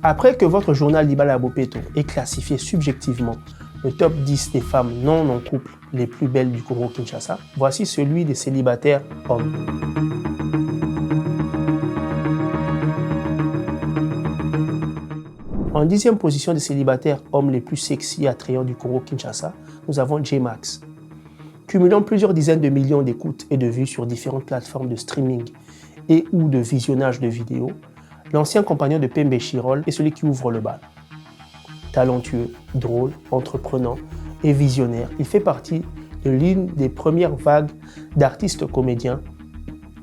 Après que votre journal Libala Bopeto ait classifié subjectivement le top 10 des femmes non en couple les plus belles du Congo-Kinshasa, voici celui des célibataires hommes. En 10e position des célibataires hommes les plus sexy et attrayants du Congo-Kinshasa, nous avons J-Max. Cumulant plusieurs dizaines de millions d'écoutes et de vues sur différentes plateformes de streaming et ou de visionnage de vidéos, l'ancien compagnon de Pembe Chirol est celui qui ouvre le bal. Talentueux, drôle, entreprenant et visionnaire, il fait partie de l'une des premières vagues d'artistes comédiens,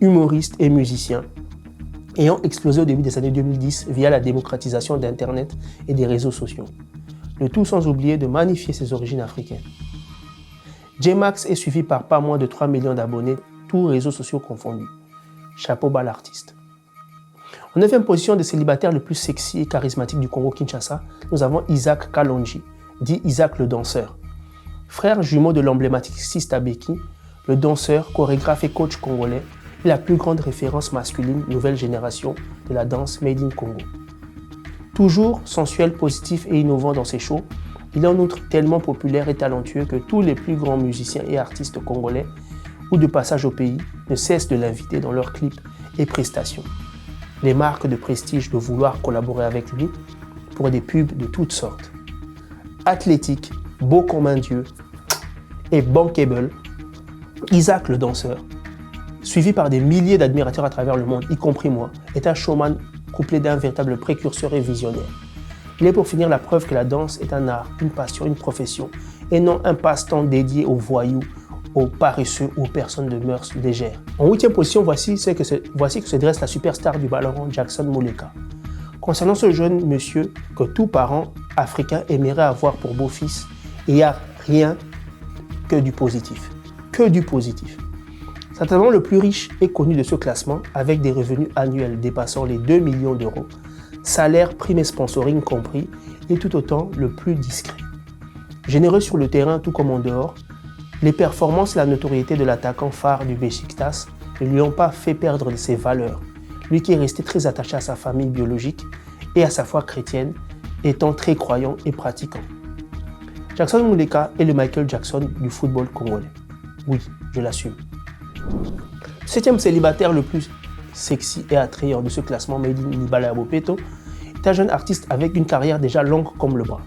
humoristes et musiciens ayant explosé au début des années 2010 via la démocratisation d'Internet et des réseaux sociaux. Le tout sans oublier de magnifier ses origines africaines. J-Max est suivi par pas moins de 3 millions d'abonnés, tous réseaux sociaux confondus. Chapeau bas l'artiste. En 9e position des célibataires le plus sexy et charismatique du Congo-Kinshasa, nous avons Isaac Kalonji, dit Isaac le danseur. Frère jumeau de l'emblématique Sista Beki, le danseur, chorégraphe et coach congolais est la plus grande référence masculine nouvelle génération de la danse Made in Congo. Toujours sensuel, positif et innovant dans ses shows, il est en outre tellement populaire et talentueux que tous les plus grands musiciens et artistes congolais ou de passage au pays ne cessent de l'inviter dans leurs clips et prestations. Les marques de prestige de vouloir collaborer avec lui pour des pubs de toutes sortes. Athlétique, beau comme un dieu et bankable, Isaac le danseur, suivi par des milliers d'admirateurs à travers le monde, y compris moi, est un showman couplé d'un véritable précurseur et visionnaire. Il est pour finir la preuve que la danse est un art, une passion, une profession, et non un passe-temps dédié aux voyous, aux paresseux ou aux personnes de mœurs légères. En 8e position, voici que se dresse la superstar du ballon, Jackson Muleka. Concernant ce jeune monsieur que tout parent africain aimerait avoir pour beau-fils, il n'y a rien que du positif. Que du positif. Certainement le plus riche et connu de ce classement, avec des revenus annuels dépassant les 2 millions d'euros, salaire, prime et sponsoring compris, et tout autant le plus discret. Généreux sur le terrain tout comme en dehors, les performances et la notoriété de l'attaquant phare du Beşiktaş ne lui ont pas fait perdre de ses valeurs, lui qui est resté très attaché à sa famille biologique et à sa foi chrétienne, étant très croyant et pratiquant. Jackson Muleka est le Michael Jackson du football congolais. Oui, je l'assume. Le 7e célibataire le plus sexy et attrayant de ce classement Made in Libala Bopeto est un jeune artiste avec une carrière déjà longue comme le bras.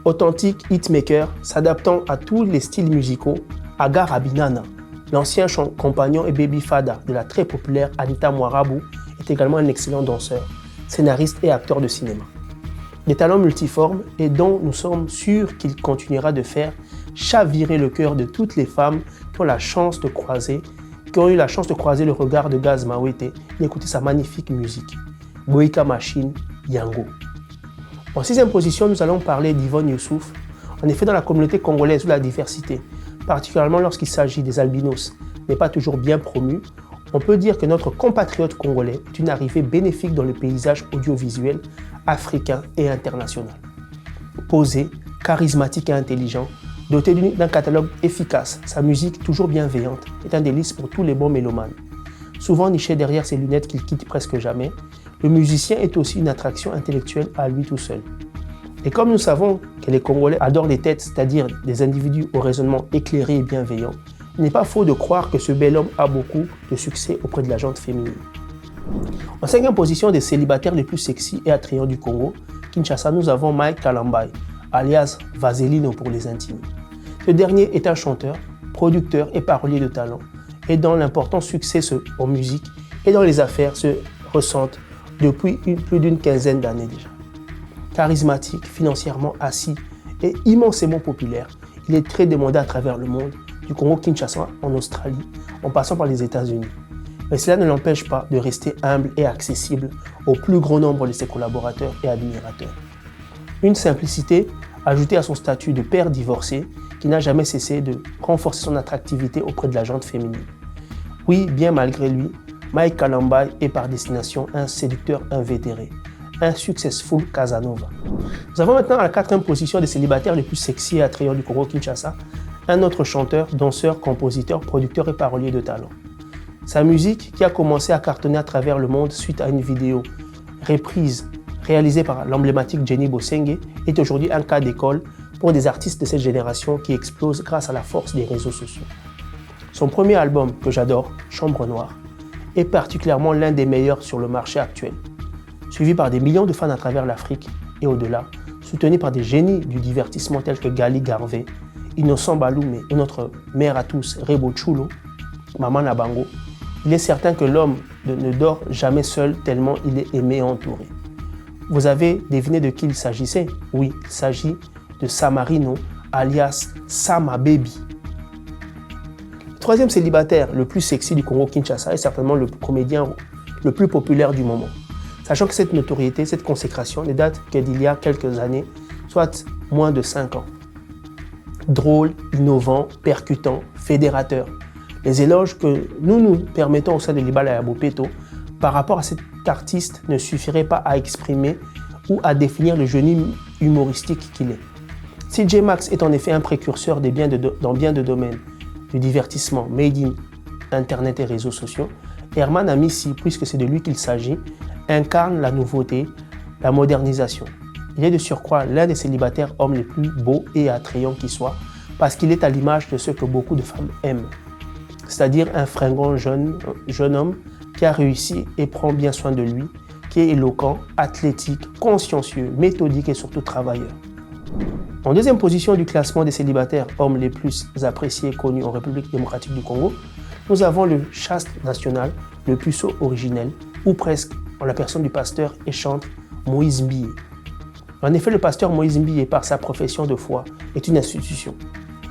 Authentique hitmaker, s'adaptant à tous les styles musicaux, Agar Abinana, l'ancien compagnon et baby fada de la très populaire Anita Mwarabu, est également un excellent danseur, scénariste et acteur de cinéma. Des talents multiformes et dont nous sommes sûrs qu'il continuera de faire chavirer le cœur de toutes les femmes qui ont eu la chance de croiser le regard de Gaz Mawete et d'écouter sa magnifique musique. Boïka Machine, Yango. En 6e position, nous allons parler d'Yvonne Youssouf. En effet, dans la communauté congolaise où la diversité, particulièrement lorsqu'il s'agit des albinos, n'est pas toujours bien promue, on peut dire que notre compatriote congolais est une arrivée bénéfique dans le paysage audiovisuel africain et international. Posé, charismatique et intelligent, doté d'un catalogue efficace, sa musique toujours bienveillante est un délice pour tous les bons mélomanes. Souvent niché derrière ses lunettes qu'il quitte presque jamais, le musicien est aussi une attraction intellectuelle à lui tout seul. Et comme nous savons que les Congolais adorent les têtes, c'est-à-dire des individus au raisonnement éclairé et bienveillant, il n'est pas faux de croire que ce bel homme a beaucoup de succès auprès de la gente féminine. En 5e position des célibataires les plus sexy et attrayants du Congo, Kinshasa, nous avons Mike Kalambai, alias Vaselino pour les intimes. Ce dernier est un chanteur, producteur et parolier de talent, et dont l'important succès en musique et dans les affaires se ressentent depuis plus d'une quinzaine d'années déjà. Charismatique, financièrement assis et immensément populaire, il est très demandé à travers le monde, du Congo-Kinshasa en Australie, en passant par les États-Unis. Mais cela ne l'empêche pas de rester humble et accessible au plus grand nombre de ses collaborateurs et admirateurs. Une simplicité ajoutée à son statut de père divorcé qui n'a jamais cessé de renforcer son attractivité auprès de la gente féminine. Oui, bien malgré lui, Mike Kalambai est par destination un séducteur invétéré, un successful Casanova. Nous avons maintenant à la 4e position des célibataires les plus sexy et attrayants du Congo-Kinshasa, un autre chanteur, danseur, compositeur, producteur et parolier de talent. Sa musique, qui a commencé à cartonner à travers le monde suite à une vidéo reprise réalisé par l'emblématique Jenny Bosengue, est aujourd'hui un cas d'école pour des artistes de cette génération qui explosent grâce à la force des réseaux sociaux. Son premier album, que j'adore, Chambre Noire, est particulièrement l'un des meilleurs sur le marché actuel. Suivi par des millions de fans à travers l'Afrique et au-delà, soutenu par des génies du divertissement tels que Gali Garvey, Innocent Baloumé et notre mère à tous, Rebo Chulo, Maman Nabango, il est certain que l'homme ne dort jamais seul tellement il est aimé et entouré. Vous avez deviné de qui il s'agissait? Oui, il s'agit de Samarino, alias Sama Baby. Le troisième célibataire le plus sexy du Congo-Kinshasa est certainement le comédien le plus populaire du moment. Sachant que cette notoriété, cette consécration ne date que d'il y a quelques années, soit moins de 5 ans. Drôle, innovant, percutant, fédérateur. Les éloges que nous nous permettons au sein de Libala et Abopeto par rapport à cet artiste ne suffiraient pas à exprimer ou à définir le génie humoristique qu'il est. Si J-Max est en effet un précurseur dans bien de domaines, du divertissement, made in Internet et réseaux sociaux, Herman Amissi, puisque c'est de lui qu'il s'agit, incarne la nouveauté, la modernisation. Il est de surcroît l'un des célibataires hommes les plus beaux et attrayants qui soient, parce qu'il est à l'image de ce que beaucoup de femmes aiment. C'est-à-dire un fringant jeune homme qui a réussi et prend bien soin de lui, qui est éloquent, athlétique, consciencieux, méthodique et surtout travailleur. En deuxième position du classement des célibataires hommes les plus appréciés et connus en République démocratique du Congo, nous avons le chaste national, le puceau originel, ou presque, en la personne du pasteur et chantre Moïse Mbié. En effet, le pasteur Moïse Mbié, par sa profession de foi, est une institution.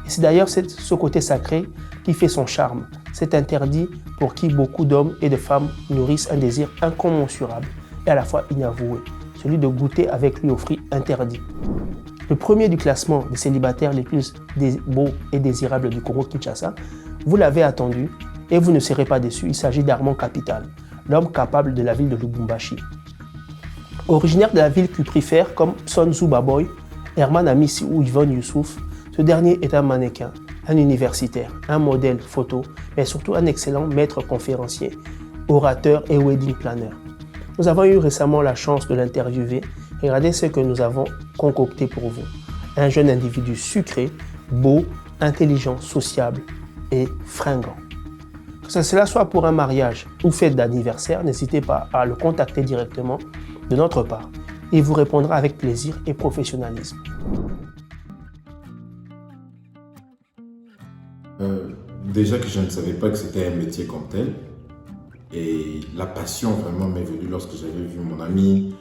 Et c'est d'ailleurs ce côté sacré qui fait son charme, cet interdit pour qui beaucoup d'hommes et de femmes nourrissent un désir incommensurable et à la fois inavoué, celui de goûter avec lui aux fruits interdits. Le premier du classement des célibataires les plus beaux et désirables du Congo-Kinshasa, vous l'avez attendu et vous ne serez pas déçus, il s'agit d'Armand Capital, l'homme capable de la ville de Lubumbashi. Originaire de la ville cuprifère comme Son Zubaboy, Herman Amissi ou Yvonne Youssouf, ce dernier est un mannequin, un universitaire, un modèle photo, mais surtout un excellent maître conférencier, orateur et wedding planner. Nous avons eu récemment la chance de l'interviewer. Regardez ce que nous avons concocté pour vous. Un jeune individu sucré, beau, intelligent, sociable et fringant. Que cela soit pour un mariage ou fête d'anniversaire, n'hésitez pas à le contacter directement de notre part. Il vous répondra avec plaisir et professionnalisme. Déjà que je ne savais pas que c'était un métier comme tel. Et la passion vraiment m'est venue lorsque j'avais vu mon ami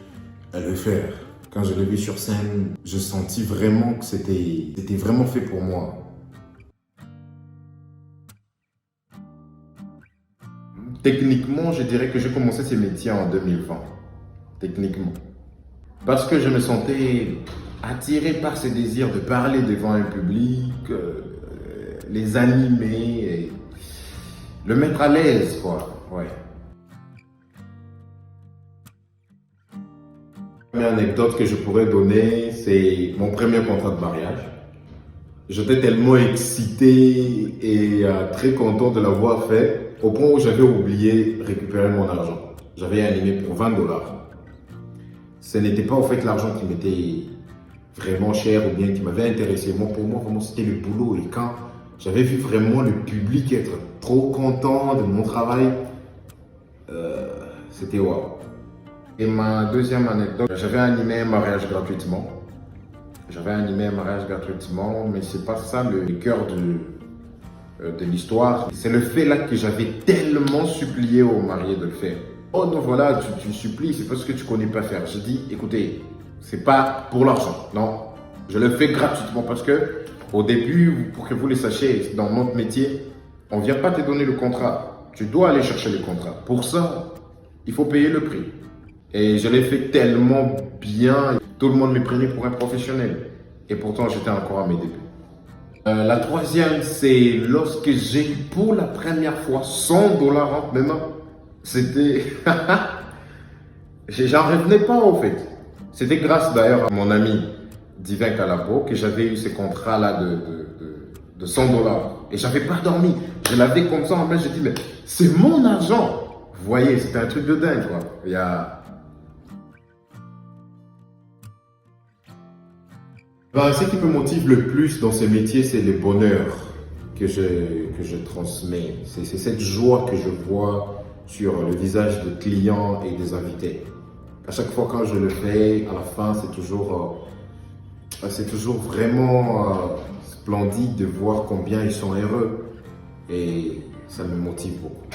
le faire. Quand je l'ai vu sur scène, je sentis vraiment que c'était vraiment fait pour moi. Techniquement, je dirais que j'ai commencé ce métier en 2020. Techniquement. Parce que je me sentais attiré par ce désir de parler devant un public, les animer, et le mettre à l'aise, quoi. Ouais. Une anecdote que je pourrais donner, c'est mon premier contrat de mariage. J'étais tellement excité et très content de l'avoir fait, au point où j'avais oublié récupérer mon argent. J'avais animé pour $20. Ce n'était pas en fait l'argent qui m'était vraiment cher ou bien qui m'avait intéressé. Moi, pour moi, vraiment, c'était le boulot. Et quand j'avais vu vraiment le public être trop content de mon travail, c'était waouh. Et ma deuxième anecdote, j'avais animé un mariage gratuitement. Mais c'est pas ça le cœur de l'histoire. C'est le fait là que j'avais tellement supplié aux mariés de le faire. Oh non, voilà, tu supplies, c'est parce que tu connais pas faire. J'ai dit, écoutez, c'est pas pour l'argent, non. Je le fais gratuitement parce que au début, pour que vous le sachiez, dans notre métier, on vient pas te donner le contrat. Tu dois aller chercher le contrat. Pour ça, il faut payer le prix. Et je l'ai fait tellement bien, tout le monde me prenait pour un professionnel. Et pourtant, j'étais encore à mes débuts. La troisième, c'est lorsque j'ai eu pour la première fois $100 entre mes mains. C'était... J'en revenais pas en fait. C'était grâce d'ailleurs à mon ami Divin Calabo que j'avais eu ce contrat-là de $100. Et j'avais pas dormi. Je l'avais comme ça en main, j'ai dit, mais c'est mon argent. Vous voyez, c'était un truc de dingue, quoi. Ben, ce qui me motive le plus dans ce métier, c'est le bonheur que je transmets. C'est cette joie que je vois sur le visage des clients et des invités. À chaque fois quand je le fais, à la fin, c'est toujours vraiment splendide de voir combien ils sont heureux. Et ça me motive beaucoup.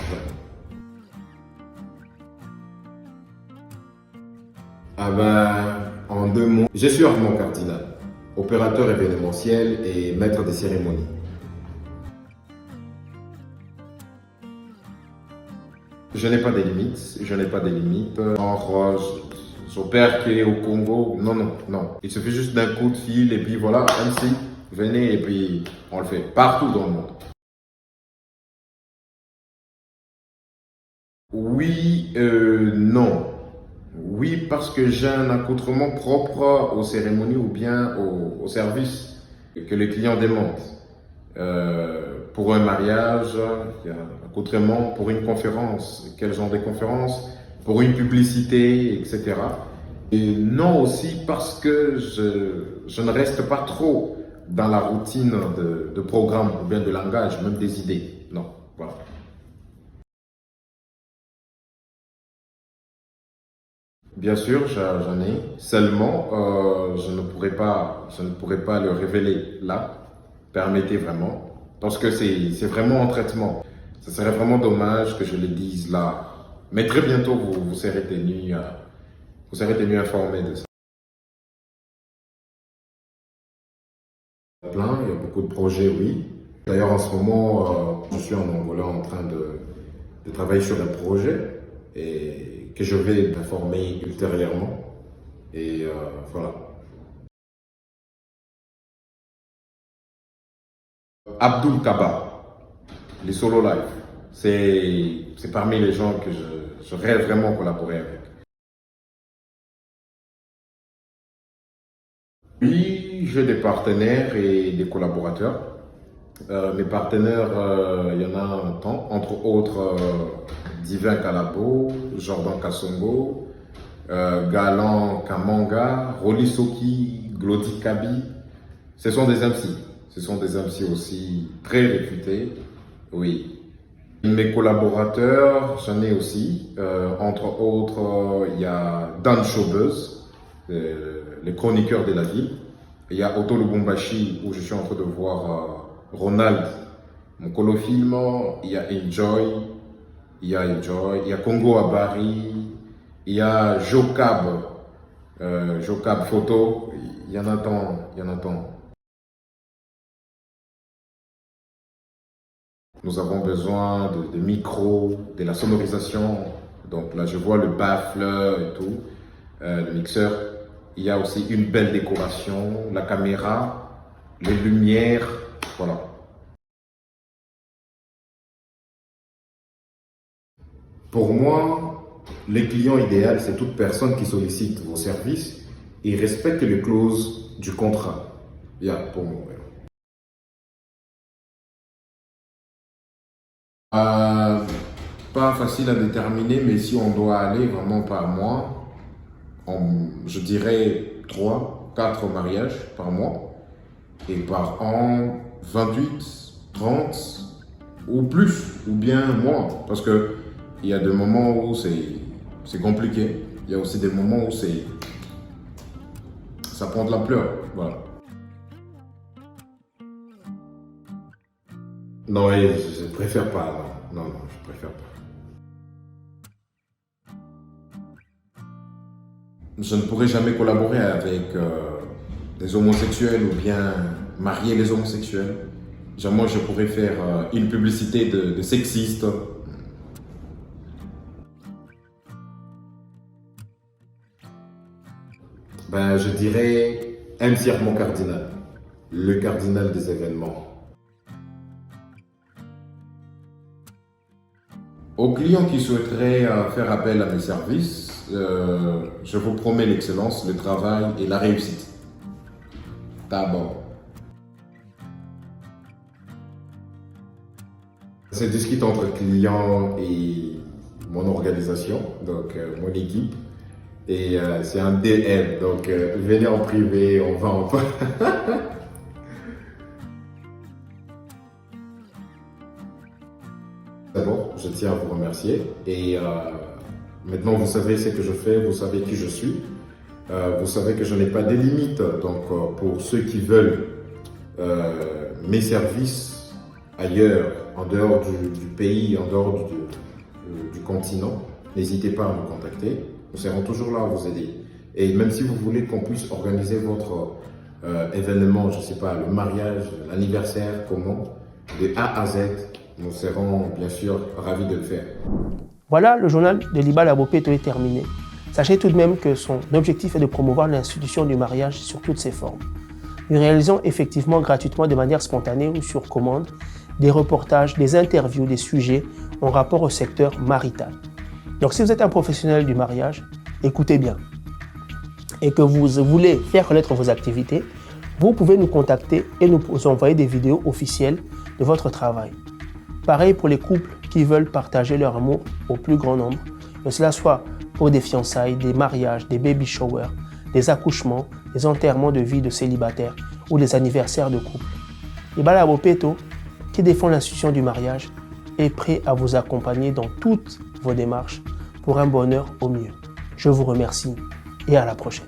Ah ben, en 2 mots, je suis Armand Cardinal, opérateur événementiel et maître des cérémonies. Je n'ai pas de limites, je n'ai pas de limites. J'opère qui est au Congo, non, non, non. Il suffit juste d'un coup de fil et puis voilà, MC, venez et puis on le fait partout dans le monde. Oui, non. Oui, parce que j'ai un accoutrement propre aux cérémonies ou bien au service que les clients demandent. Pour un mariage, il y a un accoutrement pour une conférence. Quel genre de conférence? Pour une publicité, etc. Et non aussi parce que je ne reste pas trop dans la routine de programme ou bien de langage, même des idées. Non, voilà. Bien sûr, j'en ai. Seulement, je ne pourrais pas le révéler là. Permettez vraiment. Parce que c'est vraiment un traitement. Ce serait vraiment dommage que je le dise là. Mais très bientôt, vous serez tenu informé de ça. Plein, il y a beaucoup de projets, oui. D'ailleurs, en ce moment, je suis en Angola en train de travailler sur un projet et que je vais t'informer ultérieurement. Et voilà. Abdul Kaba, les solo live, c'est parmi les gens que je rêve vraiment collaborer avec. Oui, j'ai des partenaires et des collaborateurs. Mes partenaires, il y en a un temps, entre autres Divin Kalabo, Jordan Kassongo, Galan Kamanga, Roli Soki, Glody Kabi. Ce sont des MC. Ce sont des MC aussi très réputés. Oui. Mes collaborateurs, j'en ai aussi. Entre autres, il y a Dan Showbuzz, le chroniqueur de la ville. Il y a Otto Lubumbashi, où je suis en train de voir Ronald, mon colofilm. Il y a Enjoy. Il y a Congo Abari. Il y a Jocab. Jocab Photo. Il y en a tant. Il y en a tant. Nous avons besoin de micros, de la sonorisation. Donc là, je vois le baffle et tout, le mixeur. Il y a aussi une belle décoration, la caméra, les lumières, voilà. Pour moi, les clients idéal, c'est toute personne qui sollicite vos services et respecte les clauses du contrat. Pour moi. Euh, Pas facile à déterminer, mais si on doit aller vraiment par mois, je dirais 3, 4 mariages par mois. Et par an, 28, 30 ou plus, ou bien moins. Parce que il y a des moments où c'est compliqué. Il y a aussi des moments où ça prend de l'ampleur. Voilà. Non, et je préfère pas. Non, non, non, je préfère pas. Je ne pourrai jamais collaborer avec des homosexuels ou bien marier les homosexuels. Genre, moi, je pourrais faire une publicité de sexiste. Ben, je dirais MC Armand Cardinal, le cardinal des événements. Aux clients qui souhaiteraient faire appel à mes services, je vous promets l'excellence, le travail et la réussite. D'abord. C'est discute entre client et mon organisation, donc mon équipe. Et c'est un DM, donc venez en privé, on va en parler. D'abord, je tiens à vous remercier. Et maintenant, vous savez ce que je fais, vous savez qui je suis. Vous savez que je n'ai pas de limites. Donc, pour ceux qui veulent mes services ailleurs, en dehors du pays, en dehors du continent, n'hésitez pas à me contacter. Nous serons toujours là à vous aider. Et même si vous voulez qu'on puisse organiser votre événement, je ne sais pas, le mariage, l'anniversaire, comment, de A à Z, nous serons bien sûr ravis de le faire. Voilà, le journal de Liba Labo Peto est terminé. Sachez tout de même que son objectif est de promouvoir l'institution du mariage sur toutes ses formes. Nous réalisons effectivement gratuitement de manière spontanée ou sur commande des reportages, des interviews, des sujets en rapport au secteur marital. Donc si vous êtes un professionnel du mariage, écoutez bien. Et que vous voulez faire connaître vos activités, vous pouvez nous contacter et nous envoyer des vidéos officielles de votre travail. Pareil pour les couples qui veulent partager leur amour au plus grand nombre, que cela soit pour des fiançailles, des mariages, des baby showers, des accouchements, des enterrements de vie de célibataires ou des anniversaires de couple. Liba Labo Peto, qui défend l'institution du mariage, est prêt à vous accompagner dans toutes vos démarches pour un bonheur au mieux. Je vous remercie et à la prochaine.